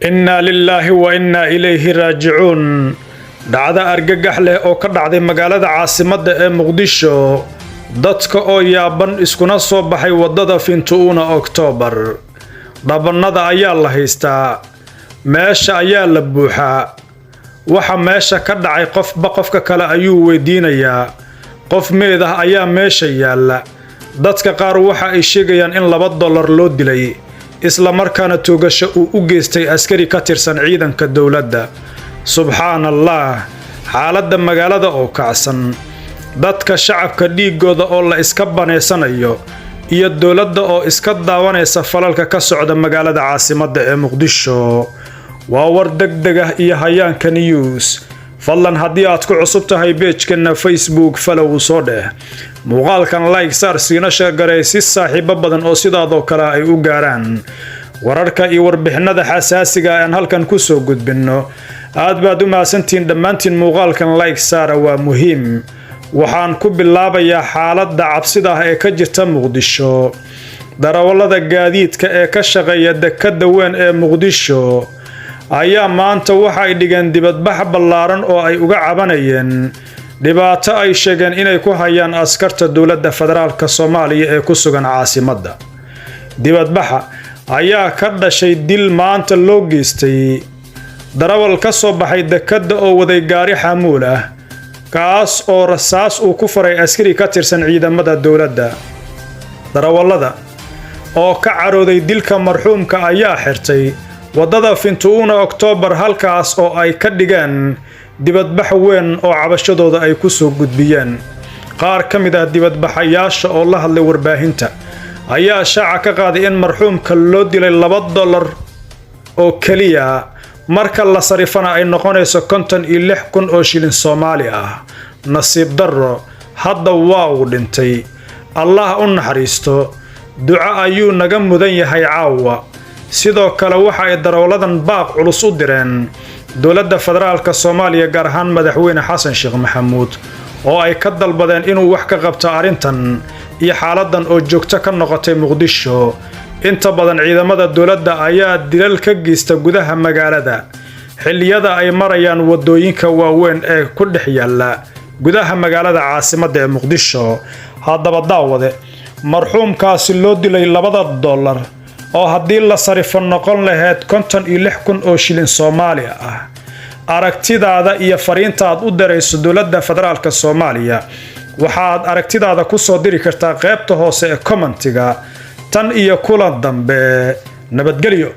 إنا لله وإنا إليه راجعون dhacdo argagax leh oo ka dhacday magaalada caasimadda ee Muqdisho dadka oo yaaban iskuna soo baxay wadada Fintuuna October dhabanada ayaa la haystaa meesha ayaa la buuxaa waxa meesha ka dhacay qofka kale ayuu weydiinayaa qof meed ah ayaa meesha yaala dadka qaar waxa ay sheegayaan in $2 loo dilay isla markaana toogasho uu u geystay askari ka tirsan ciidanka dawladda subhanallah xaaladda magaalada oo kacsan dadka shacabka dhiigooda oo la iska baneysanayo iyo dawladda oo iska daawanaysa falalka ka socda magaalada caasimadda ee Muqdisho waa war degdeg ah iyo hayaanka news fadlan haddii aad ku cusub tahay page-keena Facebook follow soo dheh muuqaalkan like saar siina share garay si saaxiibo badan oo sidaadoo kale ay u gaaraan wararka iyo warbixinada xasaasiga ah aan halkan ku soo gudbino aad baad u maasantiin dhammaantiin muuqaalkan like saara waa muhiim waxaan ku bilaabayaa xaaladda cabsida ah ee ka jirta Muqdisho darawallada gaadiidka ee ka shaqeeya dekedda weyn ee Muqdisho ayaa maanta waxa ay dhigeen dibadbax ballaaran oo ay uga cabanayeen dhibaato ay sheegeen inay ku hayaan askarta dawladda federaalka Soomaaliya ee ku sugan caasimadda dibadbaxa ayaa ka dhashay dil maanta loo geystay darawal ka soo baxay dekedda oo waday gaari xamuul ah kaas oo rasaas uu ku faray askari ka tirsan ciidamada dawladda darawallada oo ka carooday dilka marxuumka ayaa xirtay wadada Fintuuna October halkaas oo ay ka dhigeen dibadbax weyn oo cabashadooda ay ku soo gudbiyeen qaar ka mid ah dibadbaxayaasha oo la hadlay warbaahinta ayaa shaaca ka qaaday in marxuumka loo dilay $2 oo kaliya marka la sarifana ay noqonayso 56,000 oo shilin Soomaali ah nasiib darro hadda waa uu dhintay Allah u naxariisto duca ayuu naga mudan yahay caawa sidoo kale waxa ay darawaladan baaq culus u direen dawladda federaalka Soomaaliya gaar ahaan madaxweyne Xasan Sheekh Maxamuud oo ay ka dalbadeen inuu wax ka qabto arintan iyo xaaladan oo joogto ka noqotay Muqdisho inta badan ciidamada dawladda ayaa dilal ka geysta gudaha magaalada xilliyada ay marayaan wadooyinka waaweyn ee ku dhex yaala gudaha magaalada caasimadda ee Muqdisho haddaba daawade marxuumkaasi loo dilay $2 oo haddii la sarifo noqon lahayd 56,000 oo shilin Soomaali ah aragtidaada iyo fariintaad u dirayso dawladda federaalka Soomaaliya waxaad aragtidaada ku soo diri kartaa qaybta hoose ee commentiga tan iyo kulan dambe nabadgelyo.